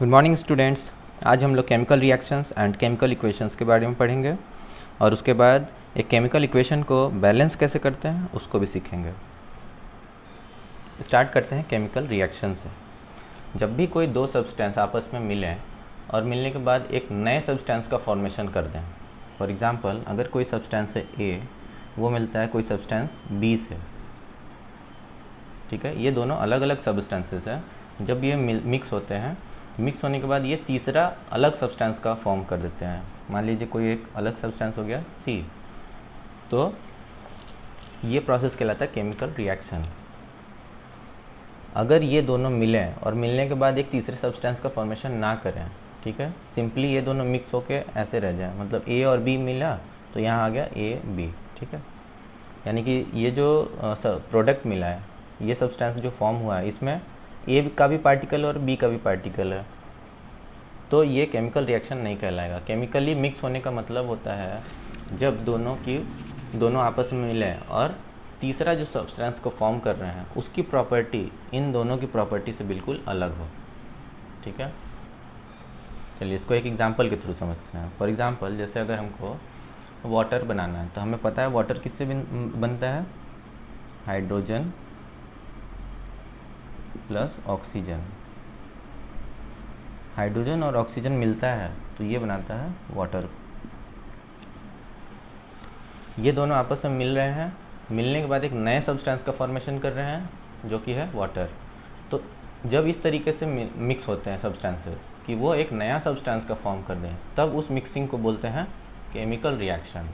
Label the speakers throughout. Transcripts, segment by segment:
Speaker 1: Good morning students. आज हम लोग chemical reactions and chemical equations के बारे में पढ़ेंगे और उसके बाद एक केमिकल इक्वेशन को बैलेंस कैसे करते हैं उसको भी सीखेंगे। स्टार्ट करते हैं केमिकल रिएक्शन से। जब भी कोई दो सब्सटेंस आपस में मिलें और मिलने के बाद एक नए सब्सटेंस का फॉर्मेशन कर दें, फॉर एग्जांपल अगर कोई सब्सटेंस है ए, वो मिलता है कोई सब्सटेंस बी से, ठीक है। ये दोनों अलग अलग सब्सटेंसेस हैं। जब ये मिक्स होते हैं, मिक्स होने के बाद ये तीसरा अलग सब्सटेंस का फॉर्म कर देते हैं। मान लीजिए कोई एक अलग सब्सटेंस हो गया सी, तो ये प्रोसेस कहलाता है केमिकल रिएक्शन। अगर ये दोनों मिलें और मिलने के बाद एक तीसरे सब्सटेंस का फॉर्मेशन ना करें, ठीक है, सिंपली ये दोनों मिक्स होके ऐसे रह जाए, मतलब ए और बी मिला तो यहाँ आ गया ए बी, ठीक है। यानी कि ये जो प्रोडक्ट मिला है, ये सब्सटेंस जो फॉर्म हुआ है, इसमें ए का भी पार्टिकल और बी का भी पार्टिकल है, तो ये केमिकल रिएक्शन नहीं कहलाएगा। केमिकली मिक्स होने का मतलब होता है जब दोनों आपस में मिलें और तीसरा जो सब्सटेंस को फॉर्म कर रहे हैं उसकी प्रॉपर्टी इन दोनों की प्रॉपर्टी से बिल्कुल अलग हो, ठीक है। चलिए इसको एक एग्जांपल के थ्रू समझते हैं। फॉर एग्जांपल जैसे अगर हमको वाटर बनाना है तो हमें पता है वाटर किससे बनता है, हाइड्रोजन प्लस ऑक्सीजन। हाइड्रोजन और ऑक्सीजन मिलता है तो ये बनाता है वाटर। ये दोनों आपस में मिल रहे हैं, मिलने के बाद एक नए सब्सटेंस का फॉर्मेशन कर रहे हैं जो कि है वाटर। तो जब इस तरीके से मिक्स होते हैं सब्सटेंसेस कि वो एक नया सब्सटेंस का फॉर्म कर दें, तब उस मिक्सिंग को बोलते हैं केमिकल रिएक्शन।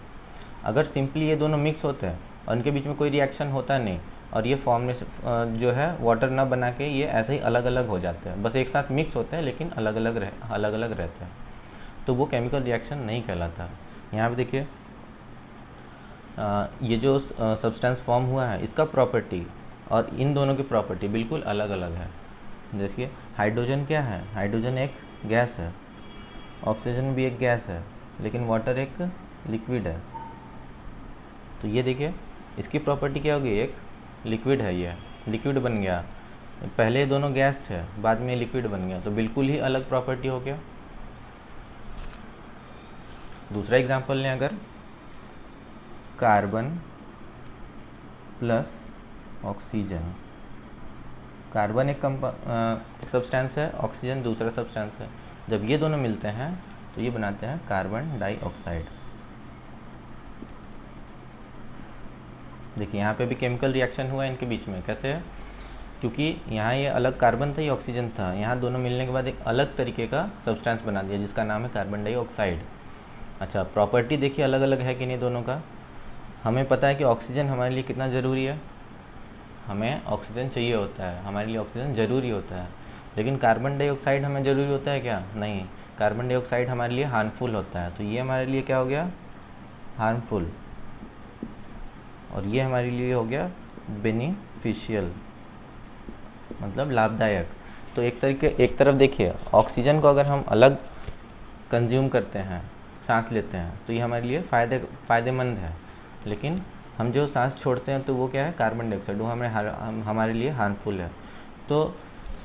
Speaker 1: अगर सिंपली ये दोनों मिक्स होते हैं और इनके बीच में कोई रिएक्शन होता नहीं और ये फॉर्मेशन जो है वाटर ना बना के ये ऐसे ही अलग अलग हो जाते हैं, बस एक साथ मिक्स होते हैं लेकिन अलग अलग रहते हैं, तो वो केमिकल रिएक्शन नहीं कहलाता। यहाँ पे देखिए ये जो सब्सटेंस फॉर्म हुआ है इसका प्रॉपर्टी और इन दोनों की प्रॉपर्टी बिल्कुल अलग अलग है। जैसे हाइड्रोजन क्या है, हाइड्रोजन एक गैस है, ऑक्सीजन भी एक गैस है, लेकिन वाटर एक लिक्विड है। तो ये देखिए इसकी प्रॉपर्टी क्या होगी, एक लिक्विड है, ये लिक्विड बन गया। पहले दोनों गैस थे, बाद में लिक्विड बन गया, तो बिल्कुल ही अलग प्रॉपर्टी हो गया। दूसरा एग्जांपल लें, अगर कार्बन प्लस ऑक्सीजन, कार्बन एक सब्सटेंस है, ऑक्सीजन दूसरा सब्सटेंस है। जब ये दोनों मिलते हैं तो ये बनाते हैं कार्बन डाइऑक्साइड। देखिए यहाँ पे भी केमिकल रिएक्शन हुआ है इनके बीच में। कैसे है, क्योंकि यहाँ ये अलग कार्बन था, ये ऑक्सीजन था, यहाँ दोनों मिलने के बाद एक अलग तरीके का सब्सटेंस बना दिया जिसका नाम है कार्बन डाइऑक्साइड। अच्छा, प्रॉपर्टी देखिए अलग अलग है कि नहीं दोनों का। हमें पता है कि ऑक्सीजन हमारे लिए कितना ज़रूरी है, हमें ऑक्सीजन चाहिए होता है, हमारे लिए ऑक्सीजन ज़रूरी होता है। लेकिन कार्बन डाइऑक्साइड हमें ज़रूरी होता है क्या, नहीं, कार्बन डाइऑक्साइड हमारे लिए हार्मफुल होता है। तो ये हमारे लिए क्या हो गया, हार्मफुल, और ये हमारे लिए हो गया बेनिफिशियल, मतलब लाभदायक। तो एक तरफ देखिए ऑक्सीजन को अगर हम अलग कंज्यूम करते हैं, सांस लेते हैं, तो ये हमारे लिए फ़ायदेमंद है। लेकिन हम जो सांस छोड़ते हैं तो वो क्या है, कार्बन डाइऑक्साइड, वो हमारे लिए हार्मफुल है। तो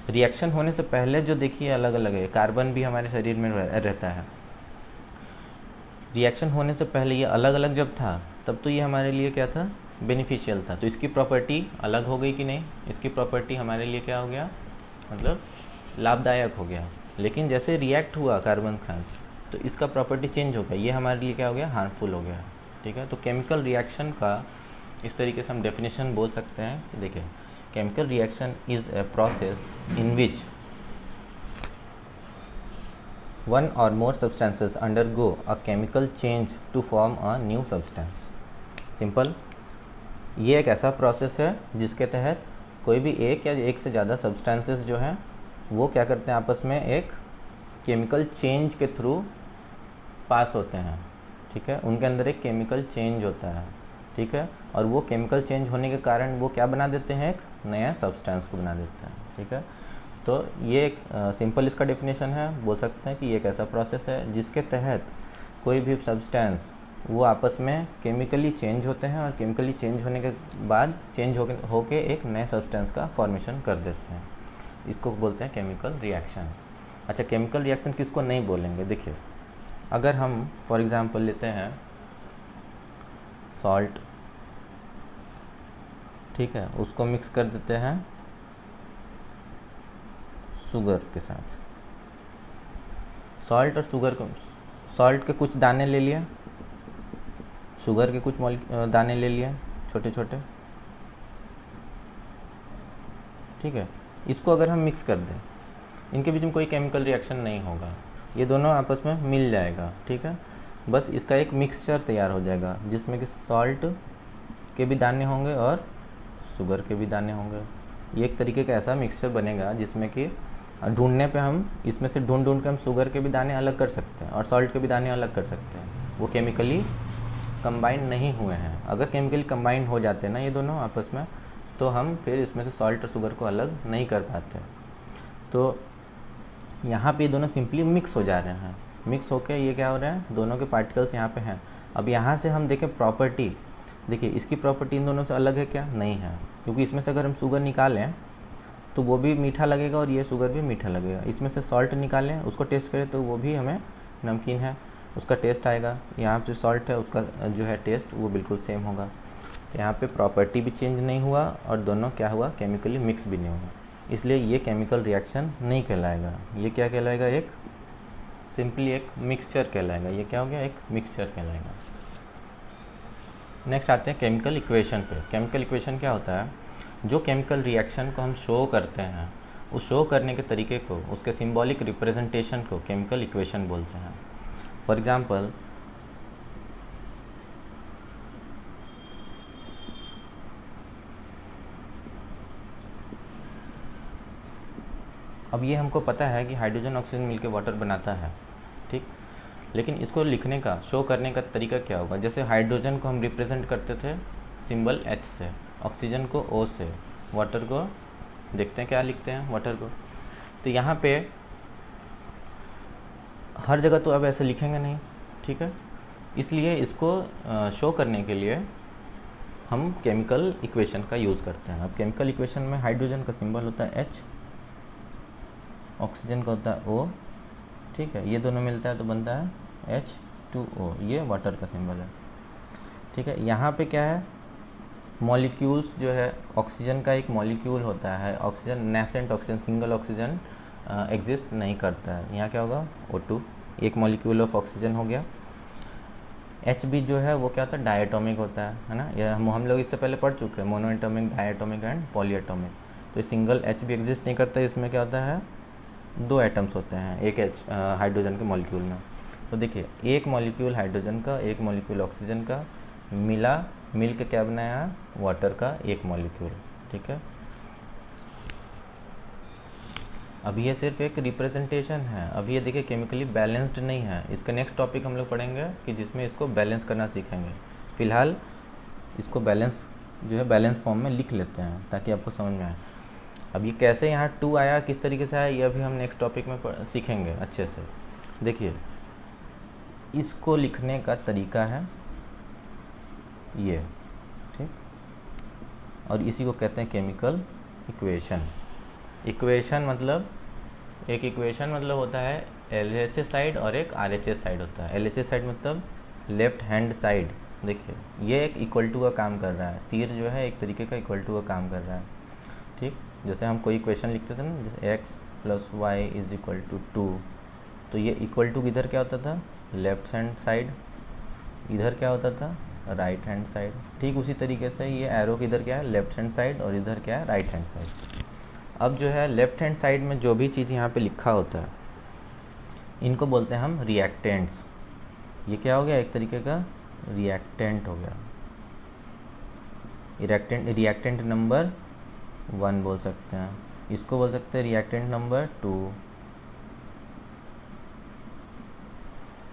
Speaker 1: रिएक्शन होने से पहले जो देखिए अलग अलग है, कार्बन भी हमारे शरीर में रहता है। रिएक्शन होने से पहले ये अलग अलग जब था तब तो ये हमारे लिए क्या था, बेनिफिशियल था। तो इसकी प्रॉपर्टी अलग हो गई कि नहीं, इसकी प्रॉपर्टी हमारे लिए क्या हो गया, मतलब लाभदायक हो गया। लेकिन जैसे रिएक्ट हुआ कार्बन के साथ तो इसका प्रॉपर्टी चेंज हो गया, ये हमारे लिए क्या हो गया, हार्मफुल हो गया, ठीक है। तो केमिकल रिएक्शन का इस तरीके से हम डेफिनेशन बोल सकते हैं कि देखिए, chemical reaction is a process in which one or more substances undergo a chemical change to form a new substance। Simple, ये एक ऐसा प्रोसेस है जिसके तहत कोई भी एक या एक से ज़्यादा सब्सटेंसेस जो हैं वो क्या करते हैं, आपस में एक केमिकल चेंज के थ्रू पास होते हैं, ठीक है। उनके अंदर एक केमिकल चेंज होता है, ठीक है, और वो केमिकल चेंज होने के कारण वो क्या बना देते हैं, एक नया सब्सटेंस को बना देते हैं, ठीक है। तो ये एक सिंपल इसका डेफिनेशन है, बोल सकते हैं कि ये एक ऐसा प्रोसेस है जिसके तहत कोई भी सब्सटेंस वो आपस में केमिकली चेंज होते हैं और केमिकली चेंज होने के बाद चेंज होके एक नए सब्सटेंस का फॉर्मेशन कर देते हैं। इसको बोलते हैं केमिकल रिएक्शन। अच्छा, केमिकल रिएक्शन किसको नहीं बोलेंगे? देखिए, अगर हम फॉर एग्जांपल लेते हैं सॉल्ट, ठीक है, उसको मिक्स कर देते हैं शुगर के साथ। सॉल्ट और शुगर को, सॉल्ट के कुछ दाने ले लिए, शुगर के कुछ दाने ले लिए छोटे छोटे, ठीक है। इसको अगर हम मिक्स कर दें, इनके बीच में कोई केमिकल रिएक्शन नहीं होगा, ये दोनों आपस में मिल जाएगा, ठीक है। बस इसका एक मिक्सचर तैयार हो जाएगा जिसमें कि सॉल्ट के भी दाने होंगे और शुगर के भी दाने होंगे। ये एक तरीके का ऐसा मिक्सचर बनेगा जिसमें कि ढूंढने पे हम इसमें से ढूंढ के हम शुगर के भी दाने अलग कर सकते हैं और सॉल्ट के भी दाने अलग कर सकते हैं। वो केमिकली कंबाइन नहीं हुए हैं। अगर केमिकली कंबाइन हो जाते हैं ना ये दोनों आपस में, तो हम फिर इसमें से सॉल्ट और शुगर को अलग नहीं कर पाते। तो यहाँ पे ये दोनों सिंपली मिक्स हो जा रहे हैं। मिक्स होकर ये क्या हो रहा है, दोनों के पार्टिकल्स यहाँ पे हैं। अब यहाँ से हम देखें प्रॉपर्टी, देखिए इसकी प्रॉपर्टी इन दोनों से अलग है क्या? नहीं है, क्योंकि इसमें से अगर हम शुगर निकालें तो वो भी मीठा लगेगा और ये शुगर भी मीठा लगेगा। इसमें से सॉल्ट निकालें, उसको टेस्ट करें तो वो भी हमें नमकीन है, उसका टेस्ट आएगा। यहाँ पे सॉल्ट है, उसका जो है टेस्ट वो बिल्कुल सेम होगा। तो यहाँ पे प्रॉपर्टी भी चेंज नहीं हुआ और दोनों क्या हुआ, केमिकली मिक्स भी नहीं हुआ। इसलिए ये केमिकल रिएक्शन नहीं कहलाएगा। ये क्या कहलाएगा, एक सिंपली एक मिक्सचर कहलाएगा। ये क्या हो गया, एक मिक्सचर कहलाएगा। नेक्स्ट आते हैं केमिकल इक्वेशन पे। केमिकल इक्वेशन क्या होता है, जो केमिकल रिएक्शन को हम शो करते हैं, उस शो करने के तरीके को, उसके सिंबॉलिक रिप्रेजेंटेशन को केमिकल इक्वेशन बोलते हैं। फॉर एग्जांपल, अब ये हमको पता है कि हाइड्रोजन ऑक्सीजन मिलकर वाटर बनाता है, ठीक। लेकिन इसको लिखने का, शो करने का तरीका क्या होगा? जैसे हाइड्रोजन को हम रिप्रेजेंट करते थे सिंबल H से, ऑक्सीजन को O से, वाटर को देखते हैं क्या लिखते हैं वाटर को। तो यहाँ पे हर जगह तो अब ऐसे लिखेंगे नहीं, ठीक है। इसलिए इसको शो करने के लिए हम केमिकल इक्वेशन का यूज़ करते हैं। अब केमिकल इक्वेशन में हाइड्रोजन का सिंबल होता है H, ऑक्सीजन का होता है O, ठीक है। ये दोनों मिलता है तो बनता है H2O, ये वाटर का सिंबल है, ठीक है। यहाँ पे क्या है, मॉलिक्यूल्स जो है, ऑक्सीजन का एक मॉलिक्यूल होता है, oxygen nascent oxygen, single oxygen exist नहीं करता है। यहाँ क्या होगा, O2, एक मॉलिक्यूल ऑफ ऑक्सीजन हो गया। H भी जो है वो क्या होता है, डायटोमिक होता है ना। यह हम लोग इससे पहले पढ़ चुके हैं, मोनोएटोमिक, डायटोमिक एंड पॉलीएटोमिक। तो सिंगल H भी एग्जिस्ट नहीं करता है। इसमें क्या होता है, 2 एटम्स होते हैं एक H हाइड्रोजन के मॉलिक्यूल में। तो देखिए, एक मॉलिक्यूल हाइड्रोजन का, एक मॉलिक्यूल ऑक्सीजन का मिल के क्या बनाया, वाटर का एक मॉलिक्यूल, ठीक है। अब ये सिर्फ एक रिप्रेजेंटेशन है। अब ये देखिए केमिकली बैलेंस्ड नहीं है। इसका नेक्स्ट टॉपिक हम लोग पढ़ेंगे कि जिसमें इसको बैलेंस करना सीखेंगे। फिलहाल इसको बैलेंस जो है बैलेंस फॉर्म में लिख लेते हैं ताकि आपको समझ में आए। अब ये कैसे यहाँ 2 आया, किस तरीके से आया, ये अभी हम नेक्स्ट टॉपिक में सीखेंगे अच्छे से। देखिए, इसको लिखने का तरीका है ये, ठीक, और इसी को कहते हैं केमिकल इक्वेशन। इक्वेशन मतलब, एक इक्वेशन मतलब होता है LHS साइड और एक RHS साइड होता है। LHS साइड मतलब लेफ्ट हैंड साइड। देखिए, ये एक इक्वल टू का काम कर रहा है, तीर जो है एक तरीके का इक्वल टू का काम कर रहा है, ठीक। जैसे हम कोई इक्वेशन लिखते थे ना, जैसे x + y = 2, तो ये इक्वल टू इधर क्या होता था, लेफ्ट हैंड साइड, इधर क्या होता था, राइट हैंड साइड। ठीक उसी तरीके से ये एरो इधर क्या है, लेफ्ट हैंड साइड, और इधर क्या है, राइट हैंड साइड। अब जो है लेफ्ट हैंड साइड में जो भी चीज़ यहाँ पे लिखा होता है, इनको बोलते हैं हम रिएक्टेंट्स। ये क्या हो गया, एक तरीके का रिएक्टेंट हो गया। रिएक्टेंट नंबर 1 बोल सकते हैं, इसको बोल सकते हैं रिएक्टेंट नंबर 2।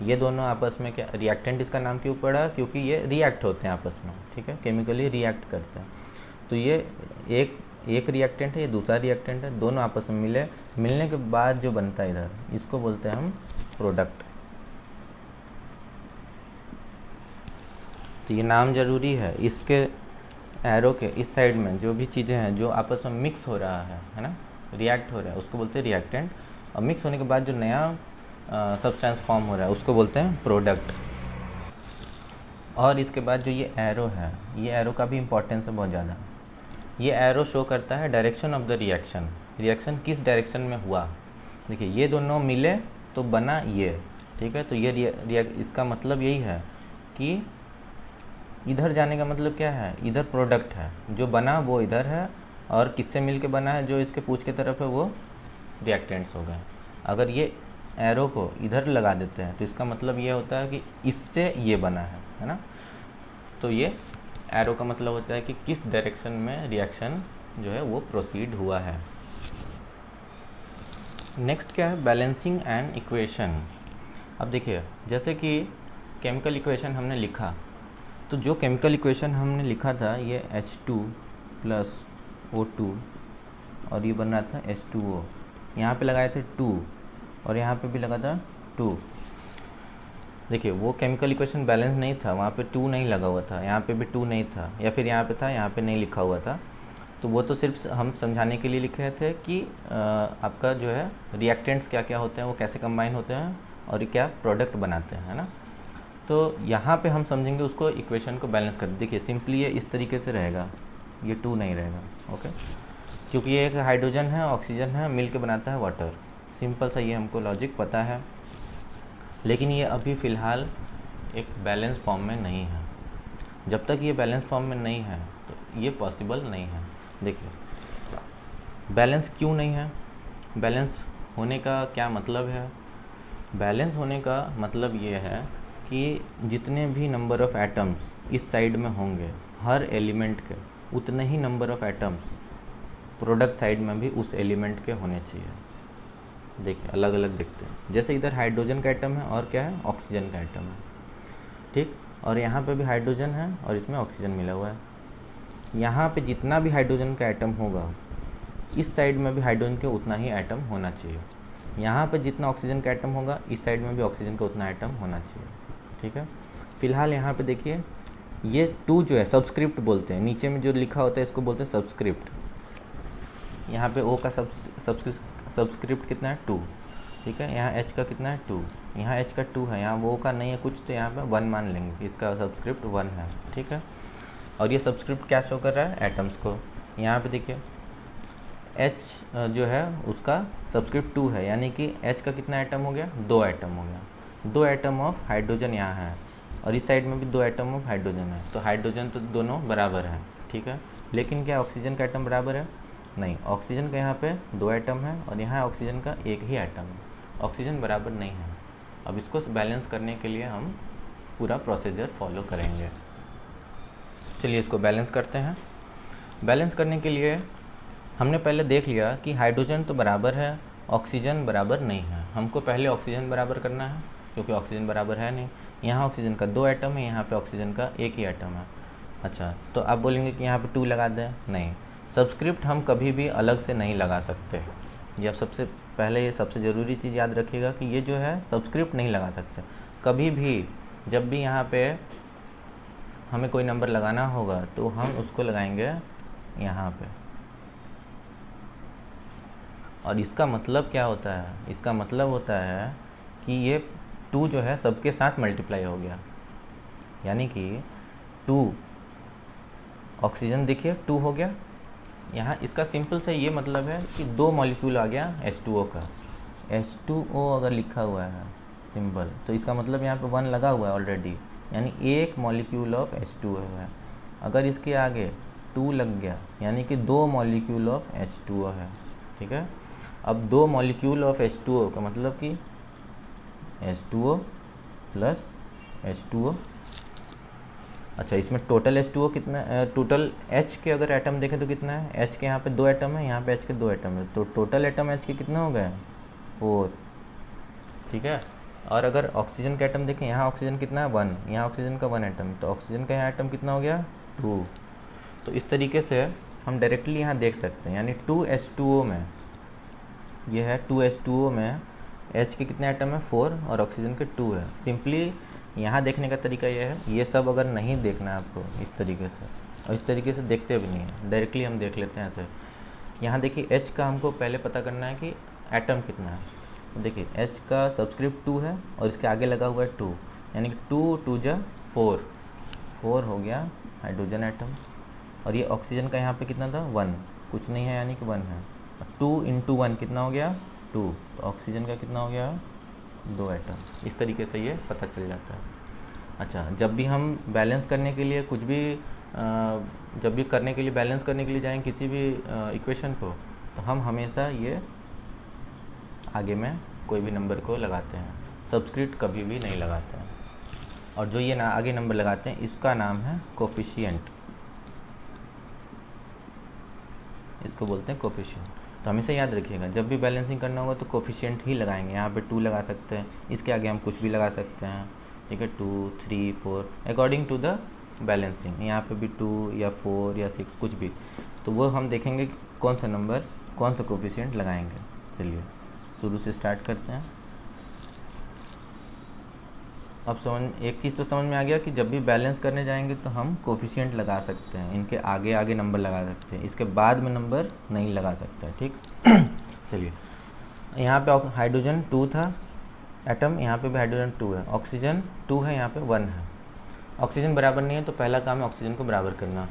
Speaker 1: ये दोनों आपस में क्या, रिएक्टेंट इसका नाम क्यों पड़ा, क्योंकि ये रिएक्ट होते हैं आपस में, ठीक है, केमिकली रिएक्ट करते हैं। तो ये एक रिएक्टेंट है, ये दूसरा रिएक्टेंट है, दोनों आपस में मिलने के बाद जो बनता है इधर, इसको बोलते हैं हम प्रोडक्ट। तो ये नाम जरूरी है। इसके एरो के इस साइड में जो भी चीज़ें हैं जो आपस में मिक्स हो रहा है ना, रिएक्ट हो रहा है, उसको बोलते हैं रिएक्टेंट। और मिक्स होने के बाद जो नया सब्सटेंस फॉर्म हो रहा है उसको बोलते हैं प्रोडक्ट। और इसके बाद जो ये एरो है, ये एरो का भी इम्पोर्टेंस है बहुत ज़्यादा। ये एरो शो करता है direction of the reaction, reaction किस डायरेक्शन में हुआ। देखिए ये दोनों मिले तो बना ये, ठीक है। तो ये इसका मतलब यही है कि इधर जाने का मतलब क्या है, इधर प्रोडक्ट है, जो बना वो इधर है, और किससे मिल के बना है, जो इसके पूंछ की तरफ है वो रिएक्टेंट्स हो गए। अगर ये एरो को इधर लगा देते हैं तो इसका मतलब ये होता है कि इससे ये बना है ना। तो ये एरो का मतलब होता है कि किस डायरेक्शन में रिएक्शन जो है वो प्रोसीड हुआ है। नेक्स्ट क्या है, बैलेंसिंग एंड इक्वेशन। अब देखिए जैसे कि केमिकल इक्वेशन हमने लिखा, तो जो केमिकल इक्वेशन हमने लिखा था ये H2 + O2 और ये बन रहा था H2O, यहाँ पे लगाए थे 2 और यहाँ पे भी लगा था 2। देखिए वो केमिकल इक्वेशन बैलेंस नहीं था, वहाँ पे 2 नहीं लगा हुआ था, यहाँ पे भी 2 नहीं था, या फिर यहाँ पे था यहाँ पे नहीं लिखा हुआ था। तो वो तो सिर्फ हम समझाने के लिए लिखे थे कि आपका जो है रिएक्टेंट्स क्या क्या होते हैं, वो कैसे कंबाइन होते हैं और क्या प्रोडक्ट बनाते हैं, है ना। तो यहाँ पे हम समझेंगे उसको, इक्वेशन को बैलेंस कर। देखिए सिंपली ये इस तरीके से रहेगा, ये 2 नहीं रहेगा, ओके, क्योंकि ये एक हाइड्रोजन है, ऑक्सीजन है, मिल के बनाता है वाटर। सिंपल सा ये हमको लॉजिक पता है, लेकिन ये अभी फ़िलहाल एक बैलेंस फॉर्म में नहीं है। जब तक ये बैलेंस फॉर्म में नहीं है तो ये पॉसिबल नहीं है। देखिए बैलेंस क्यों नहीं है, बैलेंस होने का क्या मतलब है। बैलेंस होने का मतलब ये है कि जितने भी नंबर ऑफ़ एटम्स इस साइड में होंगे हर एलिमेंट के, उतने ही number of atoms product side में भी उस एलिमेंट के होने चाहिए। देखिए अलग अलग दिखते हैं, जैसे इधर हाइड्रोजन का एटम है और क्या है, ऑक्सीजन का एटम है, ठीक। और यहाँ पे भी हाइड्रोजन है और इसमें ऑक्सीजन मिला हुआ है। यहाँ पे जितना भी हाइड्रोजन का एटम होगा इस साइड में भी हाइड्रोजन के उतना ही एटम होना चाहिए। यहाँ पे जितना ऑक्सीजन का एटम होगा इस साइड में भी ऑक्सीजन का उतना एटम होना चाहिए, ठीक है। फिलहाल यहाँ पे देखिए ये 2 जो है सबस्क्रिप्ट बोलते हैं, नीचे में जो लिखा होता है इसको बोलते हैं सबस्क्रिप्ट। यहाँ पे O का सबस्क्रिप्ट कितना है, 2, ठीक है। यहाँ H का कितना है, 2, यहाँ H का 2 है, यहाँ वो का नहीं है कुछ, तो यहाँ पे 1 मान लेंगे, इसका सबस्क्रिप्ट 1 है, ठीक है। और ये सबस्क्रिप्ट क्या शो कर रहा है, एटम्स को। यहाँ पे देखिए H जो है उसका सबस्क्रिप्ट 2 है, यानी कि H का कितना एटम हो गया, 2 एटम हो गया। 2 एटम ऑफ हाइड्रोजन यहाँ है और इस साइड में भी 2 एटम ऑफ हाइड्रोजन है, तो हाइड्रोजन तो दोनों बराबर हैं, ठीक है। लेकिन क्या ऑक्सीजन का एटम बराबर है, नहीं। ऑक्सीजन का यहाँ पे 2 एटम है और यहाँ ऑक्सीजन का 1 ही एटम है, ऑक्सीजन बराबर नहीं है। अब इसको बैलेंस करने के लिए हम पूरा प्रोसीजर फॉलो करेंगे। चलिए इसको बैलेंस करते हैं। बैलेंस करने के लिए हमने पहले देख लिया कि हाइड्रोजन तो बराबर है, ऑक्सीजन बराबर नहीं है। हमको पहले ऑक्सीजन बराबर करना है क्योंकि ऑक्सीजन बराबर है नहीं। यहाँ ऑक्सीजन का 2 एटम है, यहाँ पे ऑक्सीजन का 1 ही एटम है। अच्छा, तो आप बोलेंगे कि यहाँ पे 2 लगा दें, नहीं। सबस्क्रिप्ट हम कभी भी अलग से नहीं लगा सकते। ये आप सबसे पहले ये सबसे ज़रूरी चीज़ याद रखिएगा कि ये जो है सबस्क्रिप्ट नहीं लगा सकते कभी भी। जब भी यहाँ पे हमें कोई नंबर लगाना होगा तो हम उसको लगाएंगे यहाँ पे। और इसका मतलब क्या होता है, इसका मतलब होता है कि ये 2 जो है सबके साथ मल्टीप्लाई हो गया, यानी कि 2 ऑक्सीजन देखिए 2 हो गया। यहाँ इसका सिंपल से ये मतलब है कि 2 मॉलिक्यूल आ गया H2O का। H2O अगर लिखा हुआ है सिंबल तो इसका मतलब यहाँ पे 1 लगा हुआ है ऑलरेडी, यानी 1 मॉलिक्यूल ऑफ H2O है। अगर इसके आगे 2 लग गया यानी कि 2 मॉलिक्यूल ऑफ H2O है, ठीक है। अब 2 मॉलिक्यूल ऑफ H2O का मतलब कि H2O प्लस H2O। अच्छा, इसमें टोटल H2O कितना, टोटल H के अगर एटम देखें तो कितना है, H के यहाँ पे 2 एटम है, यहाँ पे H के 2 एटम है, तो टोटल एटम H के कितना हो गए, 4, ठीक है। और अगर ऑक्सीजन का एटम देखें, यहाँ ऑक्सीजन कितना है 1, यहाँ ऑक्सीजन का 1 एटम, तो ऑक्सीजन का यहाँ एटम कितना हो गया 2। तो इस तरीके से हम डायरेक्टली यहाँ देख सकते हैं, यानी 2H2O में ये है, 2H2O में H के कितने एटम है 4 और ऑक्सीजन के 2 है। सिंपली यहाँ देखने का तरीका ये है, ये सब अगर नहीं देखना है आपको इस तरीके से, और इस तरीके से देखते भी नहीं है, डायरेक्टली हम देख लेते हैं ऐसे। यहाँ देखिए H का हमको पहले पता करना है कि एटम कितना है, देखिए H का सबस्क्रिप्ट 2 है और इसके आगे लगा हुआ है 2, यानी कि 2 2 जा 4, 4 हो गया हाइड्रोजन एटम। और ये ऑक्सीजन का यहाँ पे कितना था 1, कुछ नहीं है यानी कि 1 है। 2 इंटू 1 कितना हो गया 2, तो ऑक्सीजन का कितना हो गया 2 एटम। इस तरीके से ये पता चल जाता है। अच्छा, जब भी हम बैलेंस करने के लिए कुछ भी जब भी करने के लिए बैलेंस करने के लिए जाएं किसी भी इक्वेशन को, तो हम हमेशा ये आगे में कोई भी नंबर को लगाते हैं, सबस्क्रिप्ट कभी भी नहीं लगाते हैं। और जो ये आगे नंबर लगाते हैं इसका नाम है कोफिशिएंट, इसको बोलते हैं कोफिशिएंट। तो हमेशा याद रखिएगा जब भी बैलेंसिंग करना होगा तो कोफिशिएंट ही लगाएंगे। यहाँ पे 2 लगा सकते हैं, इसके आगे हम कुछ भी लगा सकते हैं, ठीक है, 2 3 4 अकॉर्डिंग टू द बैलेंसिंग। यहाँ पे भी 2 या 4 या 6 कुछ भी, तो वो हम देखेंगे कि कौन सा नंबर कौन सा कोफिशिएंट लगाएंगे। चलिए शुरू से स्टार्ट करते हैं। अब एक चीज़ तो समझ में आ गया कि जब भी बैलेंस करने जाएंगे तो हम कोफिशिएंट लगा सकते हैं, इनके आगे आगे नंबर लगा सकते हैं, इसके बाद में नंबर नहीं लगा सकते हैं, ठीक। चलिए यहाँ पे हाइड्रोजन 2 था एटम, यहाँ पे भी हाइड्रोजन 2 है, ऑक्सीजन 2 है, यहाँ पे 1 है। ऑक्सीजन बराबर नहीं है तो पहला काम है ऑक्सीजन को बराबर करना।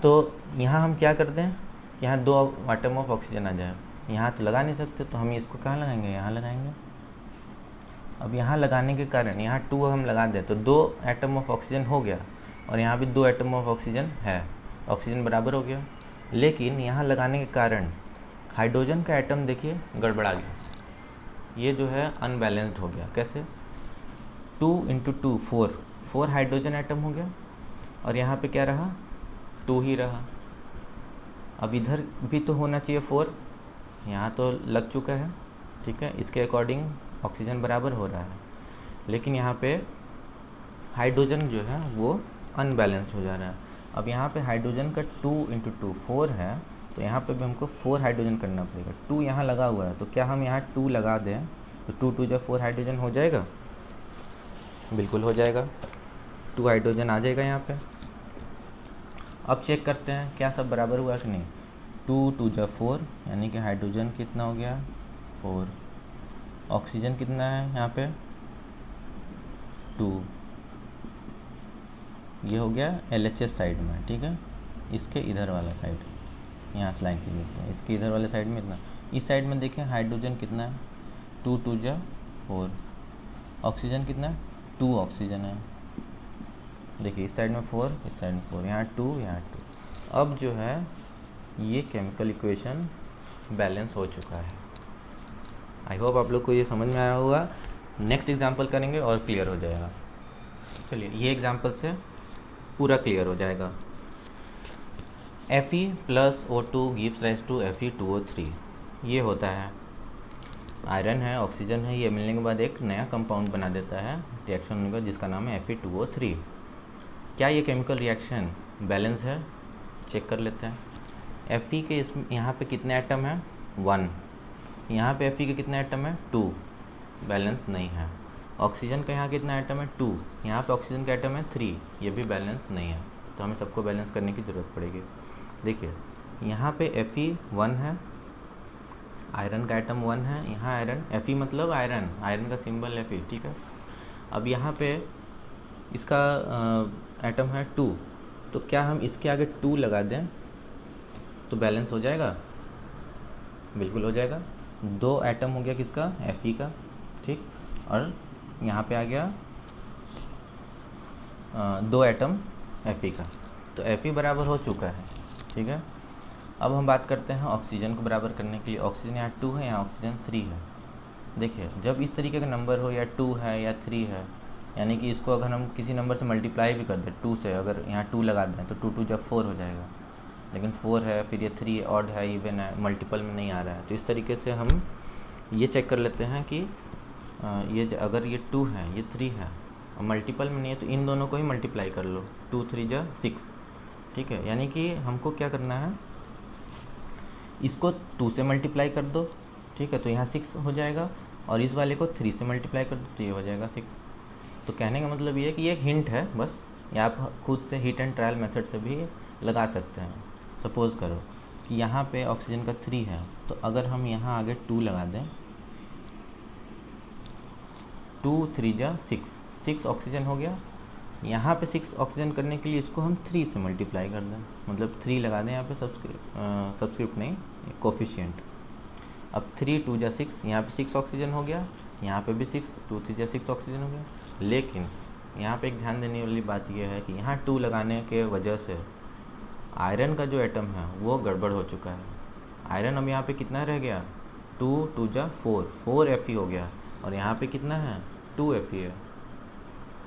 Speaker 1: तो यहाँ हम क्या करते हैं कि यहाँ 2 एटम ऑफ ऑक्सीजन आ जाए, यहाँ तो लगा नहीं सकते तो हम इसको कहाँ लगाएंगे, यहाँ लगाएंगे। अब यहाँ लगाने के कारण यहाँ 2 हम लगा दें तो 2 एटम ऑफ ऑक्सीजन हो गया और यहाँ भी 2 एटम ऑफ ऑक्सीजन है, ऑक्सीजन बराबर हो गया। लेकिन यहाँ लगाने के कारण हाइड्रोजन का एटम देखिए गड़बड़ा गया, ये जो है अनबैलेंस्ड हो गया। कैसे, 2 इंटू 2 4 हाइड्रोजन एटम हो गया और यहाँ पे क्या रहा 2 ही रहा। अब इधर भी तो होना चाहिए 4, यहाँ तो लग चुका है, ठीक है, इसके अकॉर्डिंग ऑक्सीजन बराबर हो रहा है। लेकिन यहाँ पे हाइड्रोजन जो है वो अनबैलेंस हो जा रहा है। अब यहाँ पे हाइड्रोजन का 2 इंटू 2 4 है, तो यहाँ पे भी हमको 4 हाइड्रोजन करना पड़ेगा। 2 यहाँ लगा हुआ है तो क्या हम यहाँ 2 लगा दें तो 2 2 जब 4 हाइड्रोजन हो जाएगा, बिल्कुल हो जाएगा, 2 हाइड्रोजन आ जाएगा यहाँ पे। अब चेक करते हैं क्या सब बराबर हुआ कि नहीं। 2 2 जा 4 यानी कि हाइड्रोजन कितना हो गया 4, ऑक्सीजन कितना है यहाँ पे 2, ये हो गया LHS साइड में, ठीक है, इसके इधर वाला साइड यहाँ से लाइन खींच देते हैं, इसके इधर वाले साइड में इतना। इस साइड में देखें हाइड्रोजन कितना है 2 2 जा 4, ऑक्सीजन कितना है 2 ऑक्सीजन है, देखिए इस साइड में 4 इस साइड में 4, यहाँ 2 यहाँ 2। अब जो है ये केमिकल इक्वेशन बैलेंस हो चुका है। आई होप आप लोग को ये समझ में आया होगा। नेक्स्ट एग्जांपल करेंगे और क्लियर हो जाएगा। चलिए ये एग्जांपल से पूरा क्लियर हो जाएगा। Fe plus O2 gives rise to Fe2O3, ये होता है आयरन है ऑक्सीजन है, ये मिलने के बाद एक नया कंपाउंड बना देता है रिएक्शन होने के बाद जिसका नाम है Fe2O3। क्या ये केमिकल रिएक्शन बैलेंस है, चेक कर लेते हैं। Fe के यहाँ पे कितने एटम है 1, यहाँ पे Fe के कितने एटम है 2, बैलेंस नहीं है। ऑक्सीजन का यहाँ कितना एटम है 2, यहाँ पे ऑक्सीजन का एटम है 3, ये भी बैलेंस नहीं है। तो हमें सबको बैलेंस करने की ज़रूरत पड़ेगी। देखिए यहाँ पे Fe 1 है, आयरन का एटम 1 है, यहाँ आयरन Fe मतलब आयरन, आयरन का सिंबल Fe, ठीक है। अब यहाँ पे इसका एटम है 2, तो क्या हम इसके आगे 2 लगा दें तो बैलेंस हो जाएगा, बिल्कुल हो जाएगा। 2 एटम हो गया किसका Fe का, ठीक, और यहाँ पे आ गया 2 एटम Fe का, तो Fe बराबर हो चुका है, ठीक है। अब हम बात करते हैं ऑक्सीजन को बराबर करने के लिए। ऑक्सीजन यहाँ 2 है, यहाँ ऑक्सीजन 3 है। देखिए जब इस तरीके का नंबर हो या 2 है या 3 है, यानी कि इसको अगर हम किसी नंबर से मल्टीप्लाई भी कर दें 2 से, अगर यहाँ 2 लगा दें तो 2 2 जब 4 हो जाएगा। लेकिन 4 है, फिर ये 3 ऑड है, इवन है, मल्टीपल में नहीं आ रहा है। तो इस तरीके से हम ये चेक कर लेते हैं कि ये अगर ये 2 है ये 3 है और मल्टीपल में नहीं है तो इन दोनों को ही मल्टीप्लाई कर लो, 2 3 जा 6, ठीक है। यानी कि हमको क्या करना है, इसको 2 से मल्टीप्लाई कर दो, ठीक है, तो यहाँ 6 हो जाएगा, और इस वाले को 3 से मल्टीप्लाई कर दो तो ये हो जाएगा 6। तो कहने का मतलब ये है कि ये एक हिंट है बस, या आप खुद से हिट एंड ट्रायल मेथड से भी लगा सकते हैं। सपोज़ करो कि यहाँ पे ऑक्सीजन का 3 है, तो अगर हम यहाँ आगे 2 लगा दें, 2 3 जा 6 ऑक्सीजन हो गया। यहाँ पे 6 ऑक्सीजन करने के लिए इसको हम 3 से मल्टीप्लाई कर दें, मतलब 3 लगा दें यहाँ पे सब्सक्रिप्ट नहीं, कोफिशिएंट। अब 3 2 जा 6, यहाँ पे 6 ऑक्सीजन हो गया, यहाँ पे भी 6, 2 3 जा 6 ऑक्सीजन हो गया। लेकिन यहाँ पे एक ध्यान देने वाली बात यह है कि यहाँ 2 लगाने के वजह से आयरन का जो एटम है वो गड़बड़ हो चुका है। आयरन अब यहाँ पे कितना रह गया, 2 2 जा 4 Fe हो गया, और यहाँ पे कितना है 2 Fe है।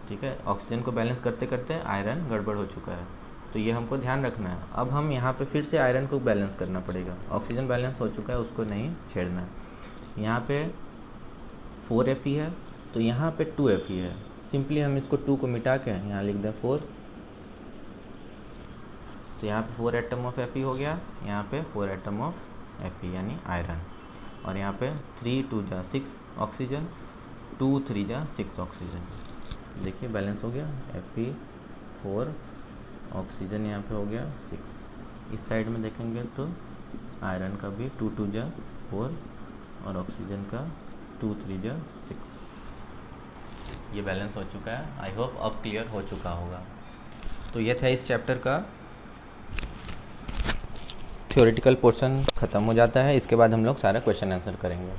Speaker 1: ठीक है, ऑक्सीजन को बैलेंस करते करते आयरन गड़बड़ हो चुका है, तो ये हमको ध्यान रखना है। अब हम यहाँ पे फिर से आयरन को बैलेंस करना पड़ेगा। ऑक्सीजन बैलेंस हो चुका है, उसको नहीं छेड़ना है। यहाँ पे 4 Fe है, तो यहाँ पे 2 Fe है। सिंपली हम इसको 2 को मिटा के यहाँ लिख दें 4, तो यहाँ पे 4 एटम ऑफ Fe हो गया, यहाँ पे 4 एटम ऑफ Fe यानी आयरन। और यहाँ पे 3 2 जा 6 ऑक्सीजन, 2 3 जा 6 ऑक्सीजन। देखिए बैलेंस हो गया, Fe 4 ऑक्सीजन यहाँ पे हो गया 6। इस साइड में देखेंगे तो आयरन का भी 2 2 जा 4 और ऑक्सीजन का 2 3 जा 6। ये बैलेंस हो चुका है। आई होप अब क्लियर हो चुका होगा। तो ये था इस चैप्टर का थ्योरेटिकल पोर्शन ख़त्म हो जाता है। इसके बाद हम लोग सारा क्वेश्चन आंसर करेंगे।